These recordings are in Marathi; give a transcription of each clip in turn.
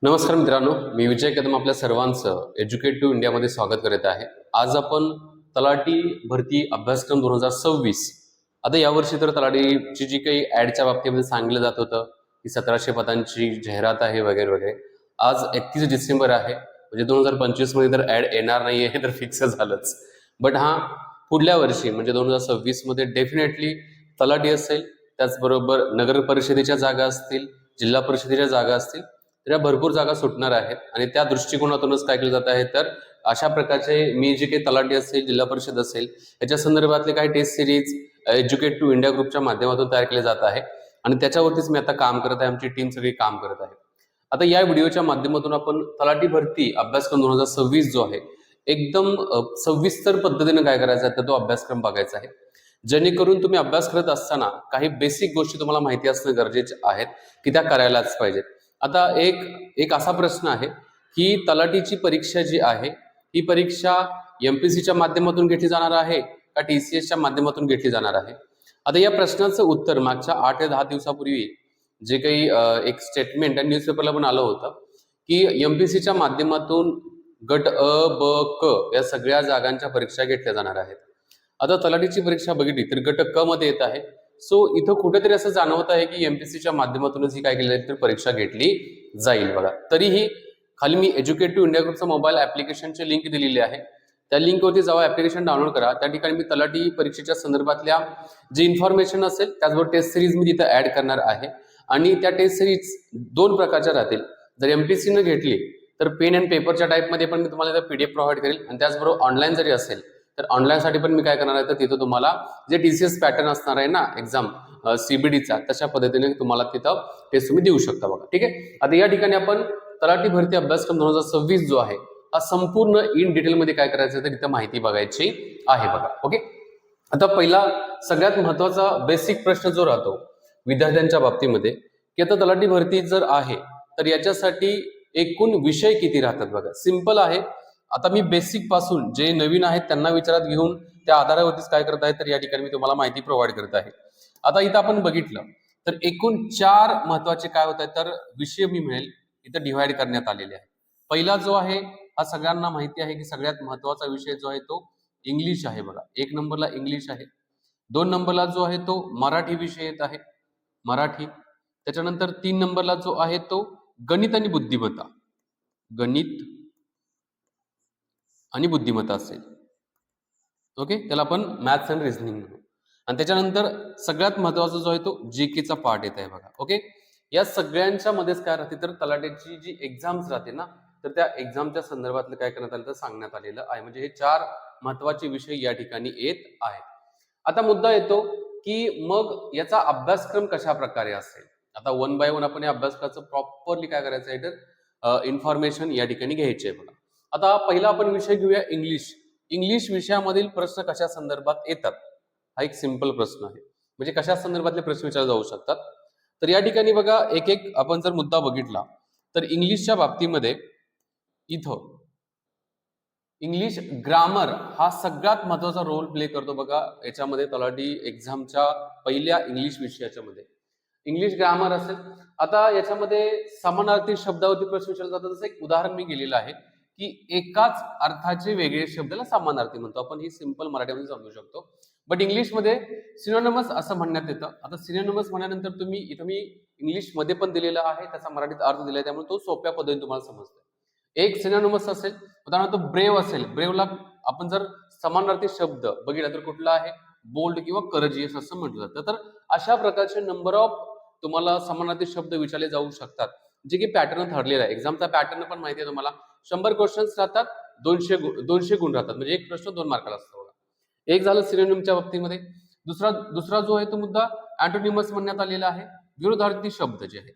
नमस्कार मित्रांनो, मी विजय कदम आपल्या सर्वांचं एज्युकेट टू इंडियामध्ये स्वागत करत आहे। आज आपण तलाठी भरती अभ्यासक्रम 2026 आता यावर्षी तर तलाठीची जी काही ऍडच्या बाबतीमध्ये सांगितलं जात होतं की 1700 पदांची जाहिरात आहे वगैरे वगैरे। आज 31 डिसेंबर आहे, म्हणजे 2025 मध्ये तर ऍड येणार नाहीये हे तर फिक्स झालंच। बट हा पुढल्या वर्षी म्हणजे 2026 मध्ये डेफिनेटली तलाठी असेल, त्याचबरोबर नगर परिषदेच्या जागा असतील, जिल्हा परिषदेच्या जागा असतील, त्या भरपूर जागा सुटणार आहेत आणि त्या दृष्टिकोनातूनच काय केलं जात आहे तर अशा प्रकारचे मी जे काही तलाठी असेल, जिल्हा परिषद असेल, याच्या संदर्भातले काही test series educate to India ग्रुपच्या माध्यमातून तयार केले जात आहे आणि त्याच्यावरतीच मी आता काम करत आहे। आमची टीम सगळी काम करत आहे। आता या व्हिडिओच्या माध्यमातून आपण तलाठी भरती अभ्यासक्रम 2026 जो आहे एकदम सविस्तर पद्धतीने काय करायचा आहे तर तो अभ्यासक्रम बघायचा आहे, जेणेकरून तुम्ही अभ्यास करत असताना काही बेसिक गोष्टी तुम्हाला माहिती असणं गरजेचे आहेत की त्या करायलाच पाहिजेत। आता एक असा प्रश्न आहे की तलाठीची परीक्षा जी आहे ही परीक्षा एमपीसीच्या माध्यमातून घेतली जाणार आहे का टीसीएसच्या माध्यमातून घेतली जाणार आहे। आता या प्रश्नाचं उत्तर मागच्या 8 ते 10 दिवसापूर्वी जे काही एक स्टेटमेंट आणि न्यूजपेपरला पण आलं होतं की एमपीसीच्या माध्यमातून गट अ ब क या सगळ्या जागांच्या परीक्षा घेतल्या जाणार आहेत। आता तलाठीची परीक्षा बघितली तर गट क मध्ये येत आहे। सो इथं कुठेतरी असं जाणवत आहे की एमपीसीच्या माध्यमातूनच ही काय केली जाईल तर परीक्षा घेतली जाईल। बघा, तरीही खाली मी एज्युकेट टू इंडिया ग्रुपचा मोबाईल ऍप्लिकेशनची लिंक दिलेली आहे, त्या लिंकवरती जावा, ऍप्लिकेशन डाउनलोड करा। त्या ठिकाणी मी तलाठी परीक्षेच्या संदर्भातल्या जी इन्फॉर्मेशन असेल त्याचबरोबर टेस्ट सिरीज मी तिथं ऍड करणार आहे आणि त्या टेस्ट सिरीज दोन प्रकारच्या राहतील। जर एमपीसीने घेतली तर पेन अँड पेपरच्या टाईपमध्ये पण मी तुम्हाला पीडीएफ प्रोव्हाइड करेल आणि त्याचबरोबर ऑनलाईन जरी असेल तर ऑनलाईन साठी पण मी काय करणार आहे तर तिथं तुम्हाला जे टीसीएस पॅटर्न असणार आहे ना एक्झाम सीबीडीचा, तशा पद्धतीने तुम्हाला तिथं टेस्ट तुम्ही देऊ शकता। बघा, ठीक आहे। आता या ठिकाणी आपण तलाठी भरती अभ्यासक्रम 2026 जो आहे हा संपूर्ण इन डिटेल मध्ये काय करायचं तर तिथं माहिती बघायची आहे। बघा, ओके। आता पहिला सगळ्यात महत्वाचा बेसिक प्रश्न जो राहतो विद्यार्थ्यांच्या बाबतीमध्ये की आता तलाठी भरती जर आहे तर याच्यासाठी एकूण विषय किती राहतात। बघा, सिंपल आहे। आता मी बेसिक पासून जे नवीन आहेत त्यांना विचारात घेऊन त्या आधारावरतीच काय करत आहे तर या ठिकाणी मी तुम्हाला माहिती प्रोव्हाइड करत आहे। आता इथं आपण बघितलं तर एकूण 4 महत्वाचे काय होत आहेत तर विषय मी मिळेल इथं डिव्हाइड करण्यात आलेले आहे। पहिला जो आहे हा सगळ्यांना माहिती आहे की सगळ्यात महत्वाचा विषय जो आहे तो इंग्लिश आहे। बघा, 1 नंबरला इंग्लिश आहे। 2 नंबरला जो आहे तो मराठी विषय येत आहे, मराठी। त्याच्यानंतर 3 नंबरला जो आहे तो गणित आणि बुद्धिमत्ता, गणित आणि बुद्धिमत्ता असेल, ओके, त्याला आपण मॅथ्स अँड रिझनिंग म्हणू। आणि त्याच्यानंतर सगळ्यात महत्वाचा जो आहे तो जीकेचा पार्ट येत आहे। बघा, ओके। या सगळ्यांच्या मध्येच काय राहते तर तलाठीची जी एक्झाम्स राहते ना तर त्या एक्झामच्या संदर्भातलं काय करण्यात आलं तर सांगण्यात आलेलं आहे। म्हणजे हे 4 महत्वाचे विषय या ठिकाणी येत आहेत। आता मुद्दा येतो की मग याचा अभ्यासक्रम कशा प्रकारे असेल। आता 1 बाय 1 आपण या अभ्यासक्रमाचं प्रॉपरली काय करायचं आहे तर इन्फॉर्मेशन या ठिकाणी घ्यायची आहे। बघा, आता पहिला आपण विषय घेऊया इंग्लिश। इंग्लिश विषयामधील प्रश्न कशा संदर्भात येतात हा एक सिंपल प्रश्न आहे, म्हणजे कशा संदर्भातले प्रश्न विचारले जाऊ शकतात। तर या ठिकाणी बघा एक एक आपण जर मुद्दा बघितला तर इंग्लिशच्या बाबतीमध्ये इथं इंग्लिश ग्रामर हा सगळ्यात महत्वाचा रोल प्ले करतो। बघा, याच्यामध्ये तलाठी एक्झामच्या पहिल्या इंग्लिश विषयाच्या मध्ये इंग्लिश ग्रामर असेल। आता याच्यामध्ये समानार्थी शब्दावरती प्रश्न विचारला जातो। जसं एक उदाहरण मी गेलेलं आहे की एकाच अर्थाचे वेगळे शब्दाला समानार्थी म्हणतो आपण, ही सिंपल मराठीमध्ये समजू शकतो। बट इंग्लिशमध्ये सिनोनिमस असं म्हणण्यात येतं। आता सिनोनिमस म्हणल्यानंतर तुम्ही इथं मी इंग्लिश मध्ये पण दिलेला आहे, त्याचा मराठीत अर्थ दिलाय, त्यामुळे तो सोप्या पद्धतीने तुम्हाला समजतो। एक सिनोनिमस असेल, उदाहरणार्थ ब्रेव असेल, ब्रेवला आपण जर समानार्थी शब्द बघितला तर कुठला आहे बोल्ड किंवा करेजियस असं म्हटलं जातं। तर अशा प्रकारचे नंबर ऑफ तुम्हाला समानार्थी शब्द विचारले जाऊ शकतात, जे की पॅटर्न ठरलेला आहे। एक्झामचा पॅटर्न पण माहिती आहे तुम्हाला, 100 क्वेश्चन्स राहतात, 200 गुण राहतात, म्हणजे एक प्रश्न 2 मार्काला असतो। बघा, एक झालं सिनोनिमच्या बाबतीमध्ये। दुसरा जो आहे तो मुद्दा अँटोनिमस म्हणण्यात आलेला आहे, विरोधार्थी शब्द जे आहेत,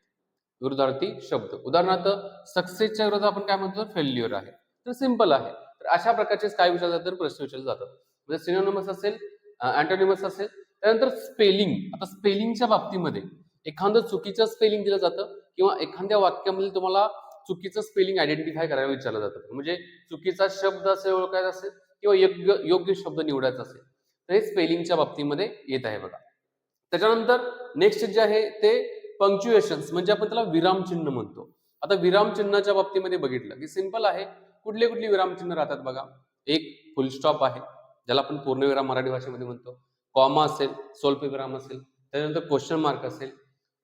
विरोधार्थी शब्द। उदाहरणार्थ सक्सेसच्या विरोधात आपण काय म्हणतो फेल्युअर आहे, तर सिंपल आहे। तर अशा प्रकारचे काय विचारले जातात प्रश्न विचारले जातात, म्हणजे सिनोनिमस असेल, अँटोनिमस असेल। त्यानंतर स्पेलिंग। आता स्पेलिंगच्या बाबतीमध्ये एखादं चुकीचं स्पेलिंग दिलं जातं किंवा एखाद्या वाक्यामध्ये तुम्हाला चुकीचं स्पेलिंग आयडेंटिफाय करायला विचारलं जातं, म्हणजे चुकीचा शब्द असेल ओळखायचा असेल किंवा योग्य शब्द निवडायचा असेल तर हे स्पेलिंगच्या बाबतीमध्ये येत आहे। बघा, त्याच्यानंतर नेक्स्ट जे आहे ते पंक्च्युएशन्स, म्हणजे आपण त्याला विरामचिन्ह म्हणतो। आता विरामचिन्हाच्या बाबतीमध्ये बघितलं की सिंपल आहे, कुठले कुठली विरामचिन्ह राहतात बघा. एक फुल स्टॉप आहे, ज्याला आपण पूर्णविराम मराठी भाषेमध्ये म्हणतो. कॉमा असेल, स्वल्पविराम असेल, त्यानंतर क्वेश्चन मार्क असेल,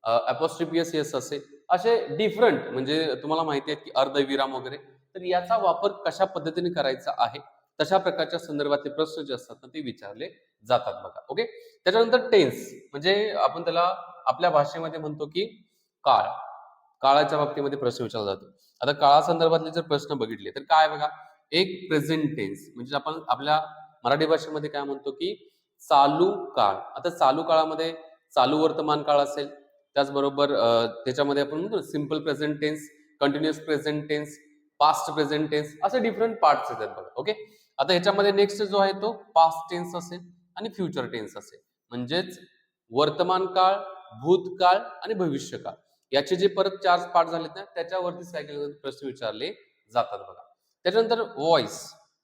अपॉस्ट्रोफियस एस असेल, असे डिफरंट म्हणजे तुम्हाला माहिती आहे की अर्धविराम वगैरे. तर याचा वापर कशा पद्धतीने करायचा आहे, तशा प्रकारच्या संदर्भातले प्रश्न जे असतात ना ते विचारले जातात बघा. ओके. त्याच्यानंतर टेन्स म्हणजे आपण त्याला आपल्या भाषेमध्ये म्हणतो की काळ. काळाच्या बाबतीमध्ये प्रश्न विचारला जातो. आता काळा संदर्भातले जर प्रश्न बघितले तर काय बघा, एक प्रेझेंट टेन्स म्हणजे आपण आपल्या मराठी भाषेमध्ये काय म्हणतो की चालू काळ. आता चालू काळामध्ये चालू वर्तमान काळ असेल, त्याचबरोबर त्याच्यामध्ये आपण म्हणतो simple present tense, continuous present tense, past present tense, असे डिफरंट पार्ट्स येतात बघा. ओके. आता ह्याच्यामध्ये नेक्स्ट जो आहे तो पास्ट टेन्स असेल आणि फ्युचर टेन्स असेल. म्हणजेच वर्तमान काळ, भूतकाळ आणि भविष्यकाळ याचे जे परत 4 पार्ट झालेत ना त्याच्यावरतीच काय केलं जातं, प्रश्न विचारले जातात बघा. त्याच्यानंतर व्हॉइस.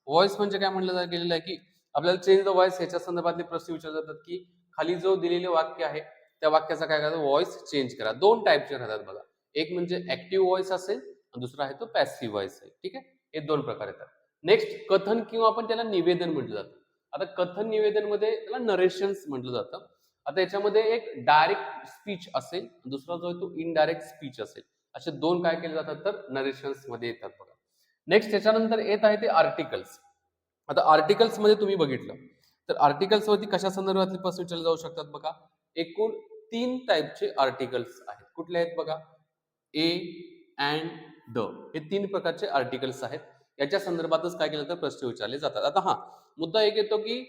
व्हॉइस म्हणजे काय म्हटलं गेलेलं आहे की आपल्याला चेंज द व्हॉइस याच्या संदर्भातले प्रश्न विचारले जातात की खाली जो दिलेले वाक्य आहे त्या वाक्याचा काय करायचं, व्हॉइस चेंज करा. 2 टाईपचे राहतात बघा. एक म्हणजे ऍक्टिव्ह व्हॉइस असेल आणि दुसरा आहे तो पॅसिव्ह व्हॉइस आहे. ठीक आहे, हे 2 प्रकार येतात. नेक्स्ट कथन किंवा आपण त्याला निवेदन म्हटलं जातं. आता कथन निवेदन मध्ये त्याला नरेशन्स म्हटलं जातं. आता याच्यामध्ये एक डायरेक्ट स्पीच असेल, दुसरा जो आहे तो इनडायरेक्ट स्पीच असेल. असे 2 काय केले जातात तर नरेशन्स मध्ये येतात बघा. नेक्स्ट त्याच्यानंतर येत आहे ते आर्टिकल्स. आता आर्टिकल्स मध्ये तुम्ही बघितलं तर आर्टिकल्स वरती कशा संदर्भातले प्रश्न विचारले जाऊ शकतात बघा. एकूण 3 टाईपचे आर्टिकल्स आहेत. कुठले आहेत बघा, ए अँड द, हे 3 प्रकारचे आर्टिकल्स आहेत. याच्या संदर्भातच काय केलं तर प्रश्न विचारले जातात. आता हा मुद्दा एक येतो की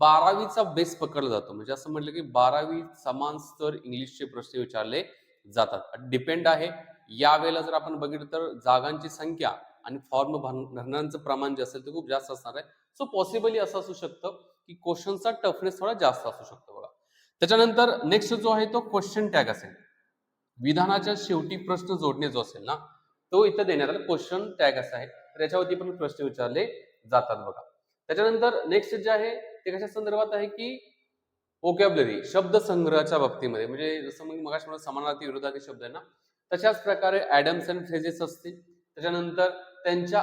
12वीचा बेस पकडला जातो, म्हणजे असं म्हटलं की 12वी समान स्तर इंग्लिशचे प्रश्न विचारले जातात. डिपेंड आहे यावेळेला जर आपण बघितलं तर जागांची संख्या आणि फॉर्म भरणाऱ्यांचं प्रमाण जे असेल ते खूप जास्त असणार आहे. सो पॉसिबली असं असू शकतं की क्वेश्चनचा टफनेस थोडा जास्त असू शकतो बघा. त्याच्यानंतर नेक्स्ट जो आहे तो क्वेश्चन टॅग असेल. विधानाच्या शेवटी प्रश्न जोडणे जो असेल ना तो इथं देण्यात आला, क्वेश्चन टॅग असा आहे. तर याच्यावरती पण प्रश्न विचारले जातात बघा. त्याच्यानंतर नेक्स्ट जे आहे ते कशा संदर्भात आहे की व्होकॅब्युलरी, शब्द संग्रहाच्या बाबतीमध्ये, म्हणजे जसं मग मगाशी म्हणलं समानार्थी विरोधार्थी शब्द आहे ना, तशाच प्रकारे ऍडम्स अँड फ्रेजेस असतील. त्याच्यानंतर त्यांच्या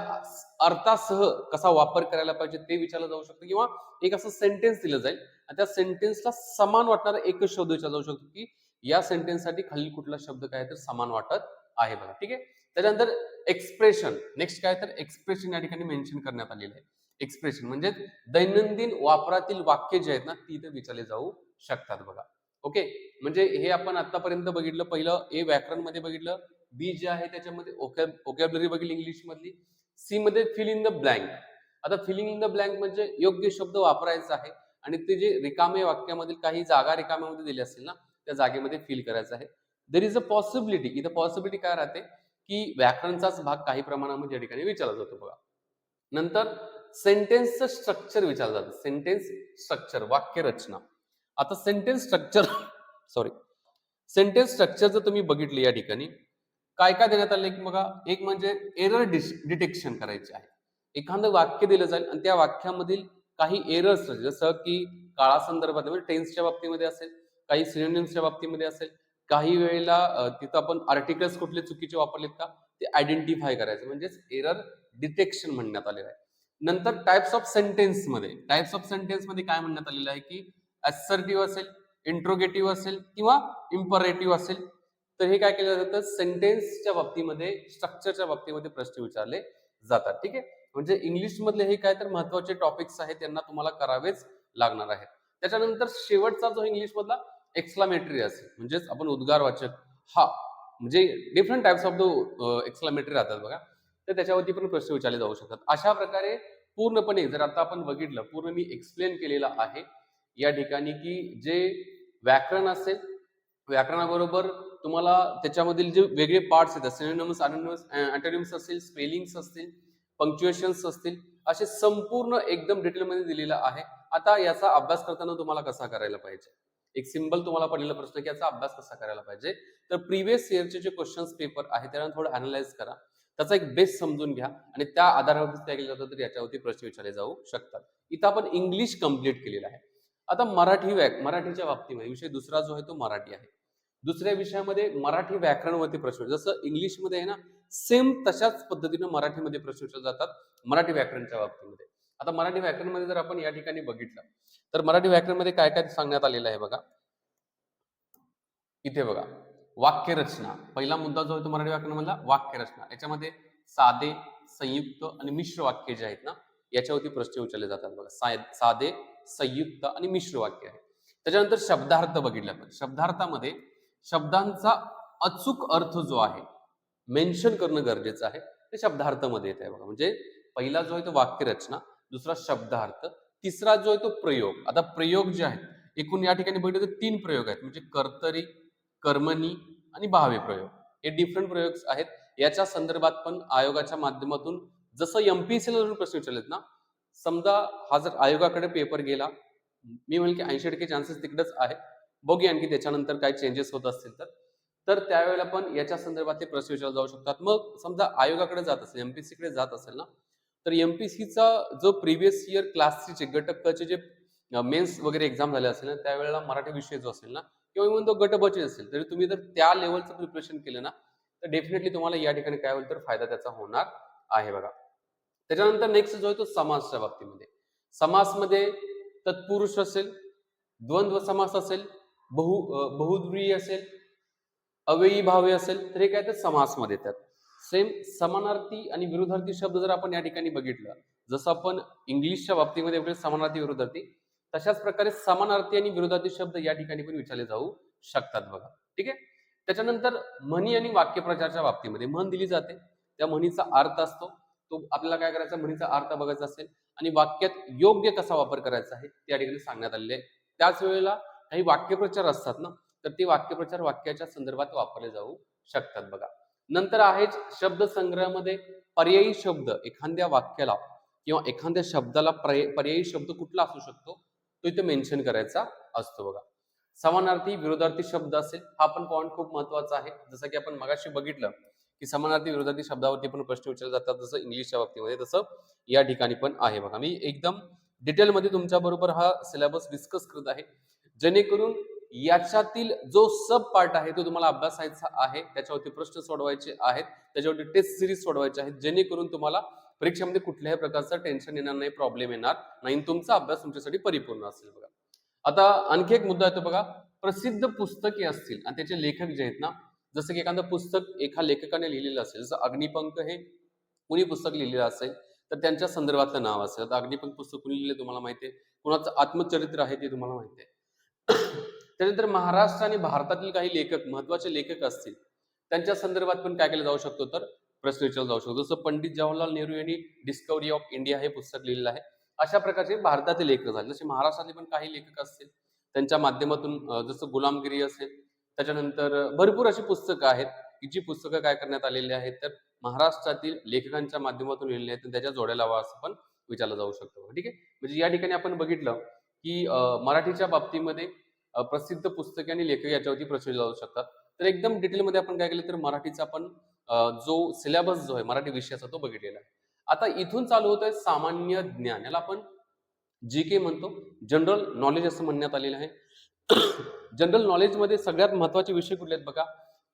अर्थासह कसा वापर करायला पाहिजे ते विचारलं जाऊ शकतं, किंवा एक असं सेंटेन्स दिलं जाईल आणि त्या सेंटेन्सला समान वाटणारा एकच शब्द विचारला जाऊ शकतो की या सेंटेन्ससाठी खाली कुठला शब्द काय तर समान वाटत आहे बघा. ठीक आहे. त्याच्यानंतर एक्सप्रेशन, नेक्स्ट काय तर एक्सप्रेशन या ठिकाणी मेन्शन करण्यात आलेलं आहे. एक्सप्रेशन म्हणजे दैनंदिन वापरातील वाक्य जे आहेत ना ती इथे विचारले जाऊ शकतात बघा. ओके. म्हणजे हे आपण आतापर्यंत बघितलं, पहिलं ए व्याकरण मध्ये बघितलं, बी जे आहे त्याच्यामध्ये व्होकॅब्युलरी बघितली इंग्लिश मधली, सी मध्ये फिल इन द ब्लँक. आता फिलिंग इन द ब्लँक म्हणजे योग्य शब्द वापरायचा आहे आणि ते जे रिकामे वाक्यामधील काही जागा रिकाम्यामध्ये दिली असतील ना त्या जागेमध्ये फिल करायचं आहे. देर इज अ पॉसिबिलिटी, इथं पॉसिबिलिटी काय राहते की व्याकरणचाच भाग काही प्रमाणामध्ये या ठिकाणी विचारला जातो बघा. नंतर सेंटेन्सचं स्ट्रक्चर विचारलं जातं. सेंटेन्स स्ट्रक्चर, वाक्य रचना. आता sentence structure sorry sentence structure जर तुम्ही बघितली या ठिकाणी काय काय देण्यात आले की बघा, एक म्हणजे एरर डिटेक्शन करायचे आहे. एखादं वाक्य दिलं जाईल आणि त्या वाक्यामधील काही एरर्स, जसं की काळा संदर्भात म्हणजे टेन्सच्या बाबतीमध्ये असेल, काही सिनोनिम्सच्या बाबतीमध्ये असेल, काही वेळेला तिथं आपण आर्टिकल्स कुठले चुकीचे वापरलेत का ते आयडेंटिफाय करायचं, म्हणजेच एरर डिटेक्शन म्हणण्यात आलेलं आहे. नंतर टाइप्स ऑफ सेंटेन्स मध्ये, टाइप्स ऑफ सेंटेन्स मध्ये काय म्हणण्यात आलेलं आहे की असर्टिव्ह असेल, इंट्रोगेटिव्ह असेल किंवा इम्परेटिव्ह असेल. तर हे काय केलं जातं, सेंटेन्सच्या बाबतीमध्ये, स्ट्रक्चरच्या बाबतीमध्ये प्रश्न विचारले जातात. ठीक आहे. म्हणजे इंग्लिश मधले हे काय तर महत्वाचे टॉपिक्स आहेत, त्यांना तुम्हाला करावेच लागणार आहेत. त्याच्यानंतर शेवटचा जो इंग्लिश मधला एक्सक्लामेटरी असेल, म्हणजेच आपण उद्गारवाचक, हा म्हणजे different types of the exclamatory राहतात बघा, तर त्याच्यावरती पण प्रश्न विचारले जाऊ शकतात. अशा प्रकारे पूर्णपणे जर आता आपण बघितलं, पूर्ण मी एक्सप्लेन केलेलं आहे या ठिकाणी की जे व्याकरण असेल, व्याकरणाबरोबर तुम्हाला त्याच्यामधील जे वेगळे पार्ट्स आहेत, सिनोनिम्स, अँटोनिम्स असतील, स्पेलिंग्स असतील, पंक्च्युएशन्स असतील, असे संपूर्ण एकदम डिटेलमध्ये दिलेलं आहे. आता याचा अभ्यास करताना तुम्हाला कसा करायला पाहिजे, एक सिंपल तुम्हाला पडलेला प्रश्न की याचा अभ्यास कसा करायला पाहिजे, तर प्रिव्हियस इयरचे जे क्वेश्चन्स पेपर आहे त्यांना थोडं अनालाइज करा, त्याचा एक बेस समजून घ्या आणि त्या आधारावरती काय केलं जातं तर याच्यावरती प्रश्न विचारले जाऊ शकतात. इथं आपण इंग्लिश कंप्लीट केलेलं आहे. आता मराठीच्या बाबतीमध्ये विषय दुसरा जो आहे तो मराठी आहे. दुसऱ्या विषयामध्ये मराठी व्याकरणवरती प्रश्न, जसं इंग्लिशमध्ये आहे ना सेम तशाच पद्धतीने मराठीमध्ये प्रश्न विचारले जातात मराठी व्याकरणच्या बाबतीमध्ये. आता मराठी व्याकरणमध्ये जर आपण या ठिकाणी बघितलं तर मराठी व्याकरणमध्ये काय काय सांगण्यात आलेलं आहे बघा. इथे बघा, वाक्य रचना पहिला मुद्दा जो आहे तो मराठी व्याकरणमधला वाक्य रचना. याच्यामध्ये साधे, संयुक्त आणि मिश्र वाक्य जे आहेत ना याच्यावरती प्रश्न विचारले जातात बघा. साधे, संयुक्त आणि मिश्र वाक्य आहे. त्याच्यानंतर शब्दार्थ बघितला आपण. शब्दार्थामध्ये शब्दांचा अचूक अर्थ जो आहे मेन्शन करणं गरजेचं आहे, ते शब्दार्थामध्ये येत आहे बघा. म्हणजे पहिला जो आहे तो वाक्य रचना, दुसरा शब्दार्थ, तिसरा जो आहे तो प्रयोग. आता प्रयोग जे आहेत एकूण या ठिकाणी बघितलं तर 3 प्रयोग आहेत, म्हणजे कर्तरी, कर्मणी आणि भावे प्रयोग. हे डिफरंट प्रयोग आहेत. याच्या संदर्भात पण आयोगाच्या माध्यमातून जसं एमपीएससीला जर प्रश्न विचारलेत ना, समजा हा जर आयोगाकडे पेपर गेला, मी म्हणेल की 80% चान्सेस तिकडेच आहे. बघूया आणखी त्याच्यानंतर काय चेंजेस होत असतील तर त्यावेळेला पण याच्या संदर्भातले प्रश्न विचारले जाऊ शकतात. मग समजा आयोगाकडे जात असेल, एमपीएससी कडे जात असेल ना, तर एमपीएससीचा जो प्रिव्हियस इयर क्लास 3 चे गट क चे जे मेन्स वगैरे एक्झाम झाले असेल ना, त्यावेळेला मराठी विषय जो असेल ना किंवा इव्हन तो गट ब चे असेल, तरी तुम्ही जर त्या लेवलचं प्रिपरेशन केलं ना, तर डेफिनेटली तुम्हाला या ठिकाणी काय होईल तर फायदा त्याचा होणार आहे बघा. त्याच्यानंतर नेक्स्ट जो आहे तो समासच्या बाबतीमध्ये. समासमध्ये तत्पुरुष असेल, द्वंद्व समास असेल, बहुव्रीही असेल, अव्ययी भावे असेल, तर हे काय तर समासमध्ये येतात. सेम समानार्थी आणि विरुद्धार्थी शब्द जर आपण या ठिकाणी बघितलं, जसं आपण इंग्लिशच्या बाबतीमध्ये समानार्थी विरुद्धार्थी, तशाच प्रकारे समानार्थी आणि विरुद्धार्थी शब्द या ठिकाणी पण विचारले जाऊ शकतात बघा. ठीक आहे. त्याच्यानंतर म्हणी आणि वाक्यप्रचारच्या बाबतीमध्ये म्हण दिली जाते, त्या म्हणीचा अर्थ असतो, तो आपल्याला काय करायचा, म्हणीचा अर्थ बघायचा असेल आणि वाक्यात योग्य कसा वापर करायचा आहे त्या ठिकाणी सांगण्यात आलेले आहे. त्याच वेळेला काही वाक्यप्रचार असतात ना, तर ते वाक्यप्रचार वाक्याच्या संदर्भात वापरले जाऊ शकतात बघा. नंतर आहे शब्द संग्रहामध्ये पर्यायी शब्द एखाद्या वाक्याला किंवा एखाद्या शब्दाला पर्यायी शब्द कुठला असू शकतो तो इथे मेन्शन करायचा असतो बघा. समानार्थी विरोधार्थी शब्द असेल, हा पण पॉइंट खूप महत्वाचा आहे. जसं की आपण मगाशी बघितलं की समानार्थी विरोधार्थी शब्दावरती पण प्रश्न विचारले जातात, जसं इंग्लिशच्या बाबतीमध्ये तसं या ठिकाणी पण आहे बघा. मी एकदम डिटेलमध्ये तुमच्या बरोबर हा सिलेबस डिस्कस करत आहे, जेणेकरून याच्यातील जो सब पार्ट आहे तो तुम्हाला अभ्यासायचा आहे, त्याच्यावरती प्रश्न सोडवायचे आहेत, त्याच्यावरती टेस्ट सिरीज सोडवायचे आहेत, जेणेकरून तुम्हाला परीक्षेमध्ये कुठल्याही प्रकारचं टेन्शन येणार नाही, प्रॉब्लेम येणार नाही, तुमचा अभ्यास तुमच्यासाठी परिपूर्ण असेल बघा. आता आणखी एक मुद्दा येतो बघा, प्रसिद्ध पुस्तके असतील आणि त्याचे लेखक जे आहेत ना, जसं की एखादं पुस्तक एका लेखकाने लिहिलेलं असेल, जसं अग्निपंख हे कुणी पुस्तक लिहिलेलं असेल तर त्यांच्या संदर्भातलं नाव असेल. आता अग्निपंख पुस्तक कुणी लिहिलं तुम्हाला माहिती आहे, कुणाचं आत्मचरित्र आहे ते तुम्हाला माहिती आहे. त्यानंतर महाराष्ट्र आणि भारतातील काही लेखक, महत्वाचे लेखक असतील, त्यांच्या संदर्भात पण काय केलं जाऊ शकतो तर प्रश्न विचारला जाऊ शकतो. जसं पंडित जवाहरलाल नेहरू यांनी डिस्कवरी ऑफ इंडिया हे पुस्तक लिहिलेलं आहे. अशा प्रकारचे भारतातील लेखक झाले. जसे महाराष्ट्रातले पण काही लेखक असतील, त्यांच्या माध्यमातून जसं गुलामगिरी असेल, त्याच्यानंतर भरपूर अशी पुस्तकं आहेत की जी पुस्तकं काय करण्यात आलेली आहेत तर महाराष्ट्रातील लेखकांच्या माध्यमातून लिहिलेली आहेत, त्याच्या जोड्या लावा असं पण विचारलं जाऊ शकतं. ठीक आहे. म्हणजे या ठिकाणी आपण बघितलं की मराठीच्या बाबतीमध्ये प्रसिद्ध पुस्तके आणि लेखक याच्यावरती प्रश्न जाऊ शकतात. तर एकदम डिटेलमध्ये आपण काय केलं तर मराठीचा आपण जो सिलेबस जो आहे मराठी विषयाचा तो बघितलेला आहे. आता इथून चालू होत आहे सामान्य ज्ञान, याला आपण जी के म्हणतो, जनरल नॉलेज असं म्हणण्यात आलेलं आहे. जनरल नॉलेज मध्ये सगळ्यात महत्वाचे विषय कुठले आहेत बघा,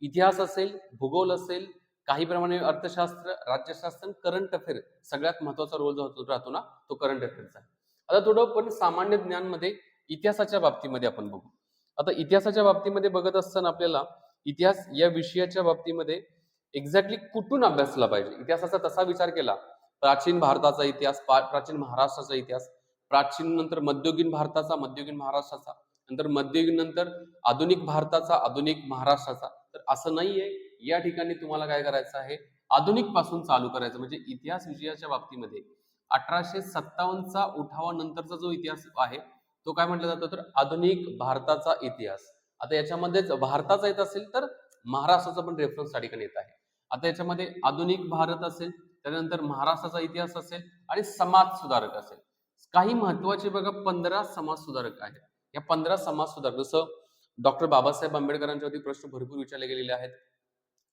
इतिहास असेल, भूगोल असेल, काही प्रमाणे अर्थशास्त्र, राज्यशास्त्र, करंट अफेअर. सगळ्यात महत्वाचा रोल जो राहतो ना तो करंट अफेअरचा आहे. आता थोडं पण सामान्य ज्ञान मध्ये इतिहासाच्या बाबतीमध्ये आपण बघू. आता इतिहासाच्या बाबतीमध्ये बघत असताना आपल्याला इतिहास या विषयाच्या बाबतीमध्ये एक्झॅक्टली कुठून अभ्यासला पाहिजे, इतिहासाचा तसा विचार केला, प्राचीन भारताचा इतिहास, प्राचीन महाराष्ट्राचा इतिहास, प्राचीन नंतर मध्ययुगीन भारताचा, मध्ययुगीन महाराष्ट्राचा, नंतर मध्ययुगीन नंतर आधुनिक भारताचा, आधुनिक महाराष्ट्राचा. तर असं नाहीये, या ठिकाणी तुम्हाला काय करायचं आहे, आधुनिक पासून चालू करायचं. म्हणजे इतिहास विषयाच्या बाबतीमध्ये 1857चा उठावानंतरचा जो इतिहास आहे तो काय म्हटलं जातो तर आधुनिक भारताचा इतिहास. आता याच्यामध्येच भारताचा येत असेल तर महाराष्ट्राचा पण रेफरन्स या ठिकाणी येत आहे. आता याच्यामध्ये आधुनिक भारत असेल, त्यानंतर महाराष्ट्राचा इतिहास असेल आणि समाज सुधारक असेल. काही महत्वाचे बघा 15 समाज सुधारक आहेत. या 15 समाज सुधारक, जसं डॉक्टर बाबासाहेब आंबेडकरांच्यावरती प्रश्न भरपूर विचारले गेलेले आहेत.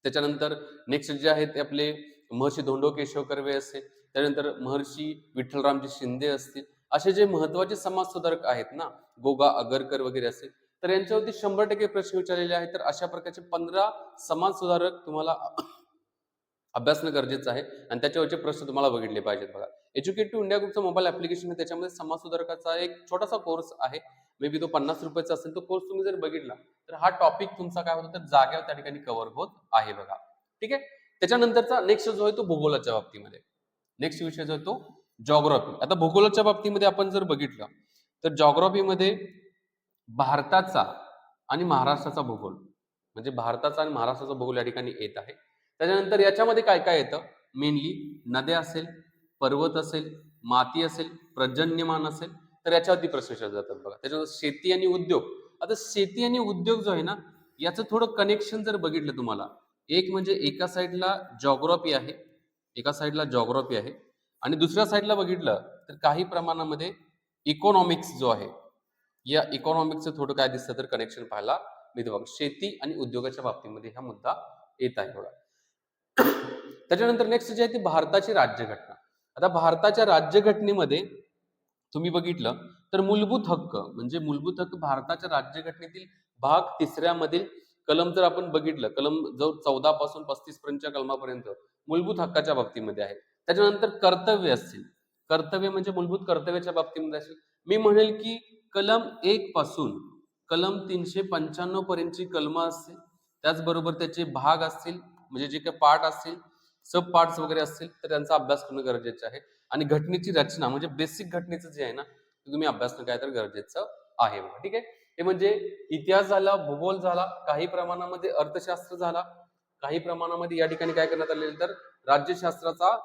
त्याच्यानंतर नेक्स्ट जे आहेत ते आपले महर्षी धोंडो केशव कर्वे असेल, त्यानंतर महर्षी विठ्ठलरामजी शिंदे असतील, असे जे महत्वाचे समाज सुधारक आहेत ना, गोगा आगरकर वगैरे असेल, तर यांच्यावरती 100% प्रश्न विचारलेले आहेत. तर अशा प्रकारचे 15 समाज सुधारक तुम्हाला अभ्यासणं गरजेचं आहे आणि त्याच्यावरचे प्रश्न तुम्हाला बघितले पाहिजेत बघा. एज्युकेट इंडिया ग्रुपचं मोबाईल ऍप्लिकेशन आहे, त्याच्यामध्ये समाज सुधारकाचा एक छोटासा कोर्स आहे. मे बी तो 50 रुपयाचा असेल. तो कोर्स तुम्ही जर बघितला तर हा टॉपिक तुमचा काय होतो तर जागेवर त्या ठिकाणी कव्हर होत आहे बघा. ठीक आहे. त्याच्यानंतरचा नेक्स्ट जो आहे तो भूगोलाच्या बाबतीमध्ये. नेक्स्ट विषय जो आहे तो जॉग्राफी. आता भूगोलाच्या बाबतीमध्ये आपण जर बघितलं तर जॉग्राफीमध्ये भारताचा आणि महाराष्ट्राचा भूगोल म्हणजे भारताचा आणि महाराष्ट्राचा भूगोल या ठिकाणी येत आहे. त्याच्यानंतर याच्यामध्ये काय काय येतं मेनली नद्या असेल, पर्वत असेल, माती असेल, पर्जन्यमान असेल तर याच्यावरती प्रश्न विचारले जातात बघा. त्याच्यानंतर शेती आणि उद्योग. आता शेती आणि उद्योग जो आहे ना याचं थोडं कनेक्शन जर बघितलं तुम्हाला एक म्हणजे एका साईडला जॉग्राफी आहे, एका साईडला जॉग्राफी आहे आणि दुसऱ्या साईडला बघितलं तर काही प्रमाणामध्ये इकॉनॉमिक्स जो आहे या इकॉनॉमिक्सचं थोडं काय दिसतं तर कनेक्शन पाहायला मिळतं बघा. शेती आणि उद्योगाच्या बाबतीमध्ये हा मुद्दा येत आहे बघा. त्याच्यानंतर नेक्स्ट जे आहे ती भारताची राज्यघटना. आता भारताच्या राज्यघटनेमध्ये तुम्ही बघितलं तर मूलभूत हक्क म्हणजे मूलभूत हक्क भारताच्या राज्यघटनेतील भाग 3 मधील कलम जर आपण बघितलं कलम जो 14 पासून 35 पर्यंतच्या कलमापर्यंत मूलभूत हक्काच्या बाबतीमध्ये आहे. त्याच्यानंतर कर्तव्य असतील, कर्तव्य म्हणजे मूलभूत कर्तव्याच्या बाबतीमध्ये असेल. मी म्हणेल की कलम 1 पासून कलम 395 पर्यंतची कलम असतील, त्याचबरोबर त्याचे भाग असतील म्हणजे जे काही पार्ट असतील, सब पार्ट्स वगैरे असतील तर त्यांचा अभ्यास करणं गरजेचं आहे. आणि घटनेची रचना म्हणजे बेसिक घटनेचं जे आहे ना ते तुम्ही अभ्यास करणं काय तर गरजेचं आहे. ठीक आहे. हे म्हणजे इतिहास झाला, भूगोल झाला, काही प्रमाणामध्ये अर्थशास्त्र झाला, काही प्रमाणामध्ये या ठिकाणी काय करण्यात आलेलं तर राज्यशास्त्राचा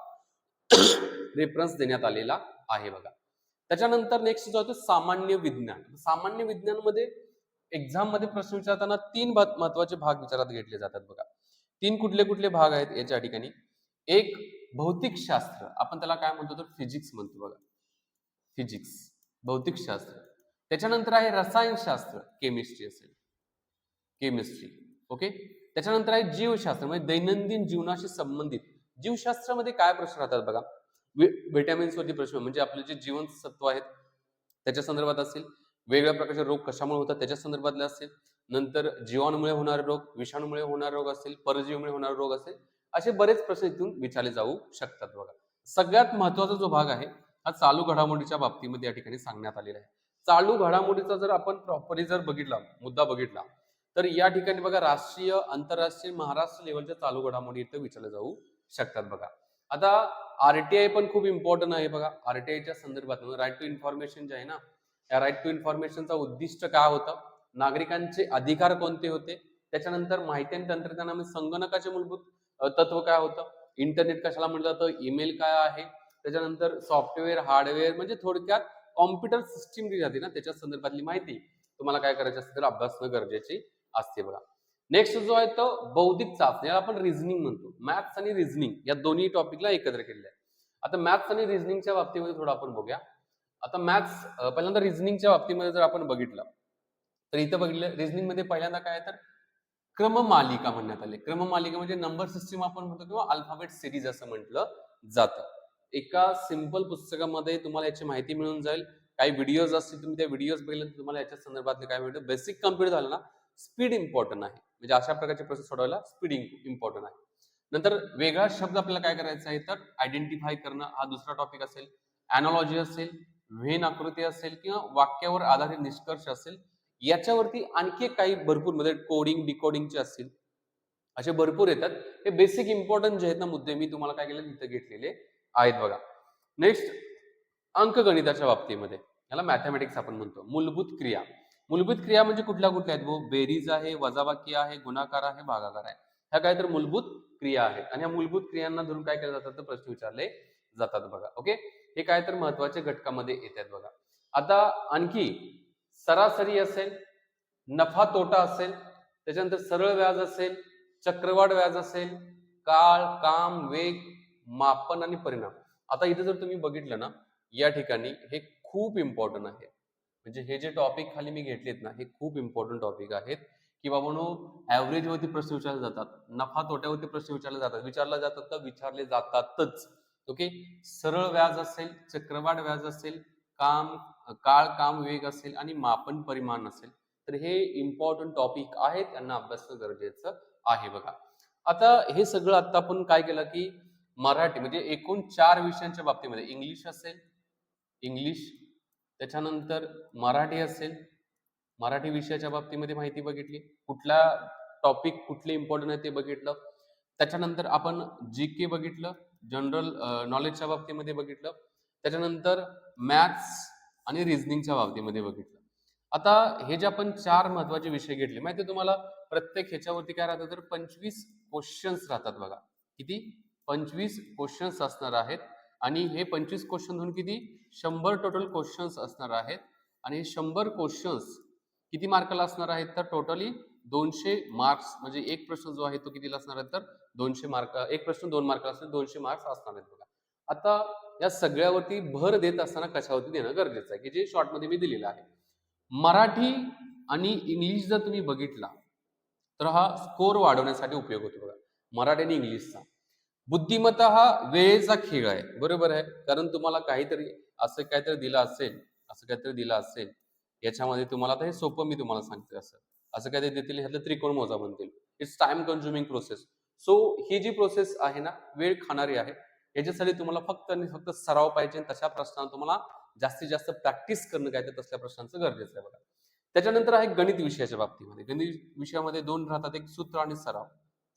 रेफरन्स देण्यात आलेला आहे बघा. त्याच्यानंतर नेक्स्ट जो आहे तो सामान्य विज्ञान. सामान्य विज्ञानमध्ये एक्झाम मध्ये प्रश्न विचारताना 3 महत्वाचे भाग विचारात घेतले जातात बघा. 3 कुठले कुठले भाग आहेत याच्या ठिकाणी. एक भौतिकशास्त्र, आपण त्याला काय म्हणतो तर फिजिक्स म्हणतो बघा. फिजिक्स, भौतिकशास्त्र. त्याच्यानंतर आहे रसायनशास्त्र, केमिस्ट्री असेल, केमिस्ट्री. ओके. त्याच्यानंतर आहे जीवशास्त्र म्हणजे दैनंदिन जीवनाशी संबंधित. जीवशास्त्रामध्ये काय प्रश्न राहतात बघा. व्हिटॅमिन्स वरती प्रश्न म्हणजे आपले जे जीवनसत्व आहेत त्याच्या संदर्भात असेल, वेगवेगळ्या प्रकारचे रोग कशामुळे होतात त्याच्या संदर्भातले असेल, नंतर जीवाणूमुळे होणारे रोग, विषाणूमुळे होणारे रोग असेल, परजीवीमुळे होणारे रोग असेल, असे बरेच प्रश्न इथून विचारले जाऊ शकतात बघा. सगळ्यात महत्वाचा जो भाग आहे हा चालू घडामोडीच्या बाबतीमध्ये या ठिकाणी सांगण्यात आलेला आहे. चालू घडामोडीचा जर आपण प्रॉपरली जर बघितला मुद्दा बघितला तर या ठिकाणी बघा राष्ट्रीय, आंतरराष्ट्रीय, महाराष्ट्र लेवलच्या चालू घडामोडी इथं विचारल्या जाऊ शकतात बघा. आता आरटीआय पण खूप इम्पॉर्टंट आहे बघा. आरटीआयच्या संदर्भात राईट टू इन्फॉर्मेशन जे आहे ना या राईट टू इन्फॉर्मेशनचा उद्दिष्ट काय होतं, नागरिकांचे अधिकार कोणते होते, त्याच्यानंतर माहिती आणि तंत्रज्ञानामध्ये संगणकाचे मूलभूत तत्व काय होतं, इंटरनेट कशाला म्हटलं जातं, ईमेल काय आहे, त्याच्यानंतर सॉफ्टवेअर, हार्डवेअर म्हणजे थोडक्यात कॉम्प्युटर सिस्टीम जी जाते ना त्याच्या संदर्भातली माहिती तुम्हाला काय करायची असते तर अभ्यासणं गरजेची असते बघा. नेक्स्ट जो आहे तो बौद्धिक चाचणी, याला आपण रिझनिंग म्हणतो. मॅथ्स आणि रिझनिंग या दोन्ही टॉपिकला एकत्र केलेलं आहे. आता मॅथ्स आणि रिझनिंगच्या बाबतीमध्ये थोडं आपण बघूया. आता मॅथ्स पहिल्यांदा रिझनिंगच्या बाबतीमध्ये जर आपण बघितलं तर इथं बघितलं रिझनिंग मध्ये पहिल्यांदा काय तर क्रममालिका म्हणण्यात आली. क्रममालिका म्हणजे नंबर सिस्टीम आपण म्हणतो किंवा अल्फाबेट सिरीज असं म्हटलं जातं. एका सिंपल पुस्तकामध्ये तुम्हाला याची माहिती मिळून जाईल. काही व्हिडिओज असतील, तुम्ही त्या व्हिडिओज बघितले तर तुम्हाला याच्या संदर्भातले काय मिळतं. बेसिक कम्प्लीट झालं ना, स्पीड इम्पॉर्टंट आहे. म्हणजे अशा प्रकारचे प्रश्न सोडवायला स्पीड इम्पॉर्टंट आहे. नंतर वेगळा शब्द आपल्याला काय करायचा आहे तर आयडेंटिफाय करणं हा दुसरा टॉपिक असेल. अॅनॉलॉजी असेल, व्हेन आकृती असेल किंवा वाक्यावर आधारित निष्कर्ष असेल. याच्यावरती आणखी काही भरपूर म्हणजे कोडिंग, डिकोडिंगचे असतील असे भरपूर येतात. हे बेसिक इम्पॉर्टंट जे आहेत ना मुद्दे मी तुम्हाला काय केले तिथे घेतलेले आहेत बघा. नेक्स्ट अंकगणिताच्या बाबतीमध्ये याला मॅथमॅटिक्स आपण म्हणतो. मूलभूत क्रिया. मूलभूत क्रिया म्हणजे कुठल्या कुठल्या आहेत भाऊ, बेरीज आहे, वजाबाकी आहे, गुणाकार आहे, भागाकार आहे. ह्या काय तर मूलभूत क्रिया आहेत आणि ह्या मूलभूत क्रियांना धरून काय केलं जातं तर प्रश्न विचारले जातात बघा. ओके. हे काय तर महत्वाचे घटकामध्ये येतात बघा. आता आणखी सरासरी असेल, नफा तोटा असेल, त्याच्यानंतर सरळ व्याज असेल, चक्रवाढ व्याज असेल, काळ, काम, वेग, मापन आणि परिणाम. आता इथे जर तुम्ही बघितलं ना या ठिकाणी हे खूप इम्पॉर्टंट आहे. म्हणजे हे जे टॉपिक खाली मी घेतलेत ना हे खूप इम्पॉर्टंट टॉपिक आहेत की बाबांनो ऍव्हरेज वरती प्रश्न विचारले जातात, नफा तोट्यावरती प्रश्न विचारले जातात, विचारले जातातच. ओके. सरळ व्याज असेल, चक्रवाढ व्याज असेल, काळ, काम, वेग असेल आणि मापन परिमाण असेल तर हे इम्पॉर्टंट टॉपिक आहेत, त्यांना अभ्यास गरजेचं आहे बघा. आता हे सगळं आता आपण काय केलं की मराठी म्हणजे एकूण 4 विषयांच्या बाबतीमध्ये इंग्लिश असेल, इंग्लिश, त्याच्यानंतर मराठी असेल, मराठी विषयाच्या बाबतीमध्ये माहिती बघितली, कुठला टॉपिक कुठले इम्पॉर्टंट आहे ते बघितलं. त्याच्यानंतर आपण जी-के बघितलं, जनरल नॉलेजच्या बाबतीमध्ये बघितलं. त्याच्यानंतर मॅथ्स आणि रिझनिंगच्या बाबतीमध्ये बघितलं. आता हे जे आपण 4 महत्त्वाचे विषय घेतले, माहिती आहे तुम्हाला प्रत्येक ह्याच्यावरती काय राहतं तर 25 क्वेश्चन्स राहतात बघा. किती? 25 क्वेश्चन्स असणार आहेत आणि हे 25 क्वेश्चनमधून किती 100 टोटल क्वेश्चन्स असणार आहेत आणि 100 क्वेश्चन्स किती मार्काला असणार आहेत तर टोटली 200 मार्क्स म्हणजे एक प्रश्न जो आहे तो कितीला असणार आहे तर 200 मार्क, एक प्रश्न 2 मार्काला असेल 200 मार्क्स असणार आहेत बघा. आता या सगळ्यावरती भर देत असताना कशावरती देणं गरजेचं आहे की जे शॉर्टमध्ये मी दिलेलं आहे. मराठी आणि इंग्लिश जर तुम्ही बघितला तर हा स्कोर वाढवण्यासाठी उपयोग होतो बघा, मराठी आणि इंग्लिशचा. बुद्धिमत्ता हा वेळेचा खेळ आहे, बरोबर आहे. कारण तुम्हाला काहीतरी असं काहीतरी दिलं असेल, असं काहीतरी दिलं असेल याच्यामध्ये तुम्हाला, आता हे सोपं मी तुम्हाला सांगते, असं असं काहीतरी देतील, ह्यातलं त्रिकोण मोजा म्हणतील. It's time consuming process. So ही जी प्रोसेस आहे ना वेळ खाणारी आहे. याच्यासाठी तुम्हाला फक्त आणि फक्त सराव पाहिजे. तशा प्रश्नांना तुम्हाला जास्तीत जास्त प्रॅक्टिस करणं काय तर तसल्या प्रश्नांचं गरजेचं आहे बघा. त्याच्यानंतर आहे गणित विषयाच्या बाबतीमध्ये. गणित विषयामध्ये 2 राहतात, एक सूत्र आणि सराव.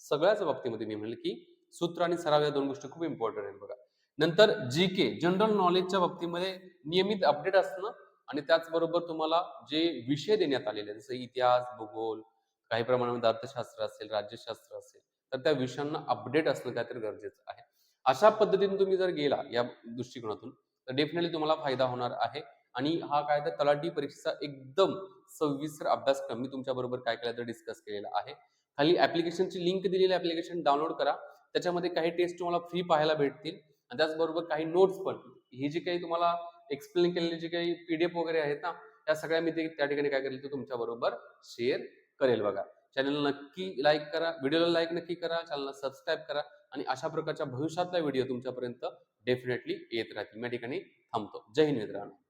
सगळ्याच बाबतीमध्ये मी म्हणेल की सूत्र आणि सराव या 2 गोष्टी खूप इम्पॉर्टंट आहेत बघा. नंतर जी-के जनरल नॉलेजच्या बाबतीमध्ये नियमित अपडेट असणं आणि त्याचबरोबर तुम्हाला जे विषय देण्यात आलेले आहेत जसं इतिहास, भूगोल, काही प्रमाणामध्ये अर्थशास्त्र असेल, राज्यशास्त्र असेल, तर त्या विषयांना अपडेट असणं काहीतरी गरजेचं आहे. अशा पद्धतीने तुम्ही जर गेला या दृष्टिकोनातून तर डेफिनेटली तुम्हाला फायदा होणार आहे. आणि हा काय तर तलाठी परीक्षेचा एकदम सविस्तर अभ्यासक्रम मी तुमच्या बरोबर काय केलं तर डिस्कस केलेला आहे. खाली ऍप्लिकेशनची लिंक दिलेली, ऍप्लिकेशन डाउनलोड करा. त्याच्यामध्ये काही टेस्ट तुम्हाला फ्री पाहायला भेटतील आणि त्याचबरोबर काही नोट्स पण, ही जी काही तुम्हाला एक्सप्लेन केलेली जी काही पीडीएफ वगैरे आहेत ना, त्या सगळ्या मी त्या ठिकाणी काय करेल तर तुमच्या बरोबर शेअर करेल बघा. चॅनलला नक्की लाईक करा, व्हिडिओला लाईक नक्की करा, चॅनलला सबस्क्राईब करा आणि अशा प्रकारच्या भविष्यातला व्हिडिओ तुमच्यापर्यंत डेफिनेटली येत राहतील. मी या ठिकाणी थांबतो. जय हिंद मित्रांनो.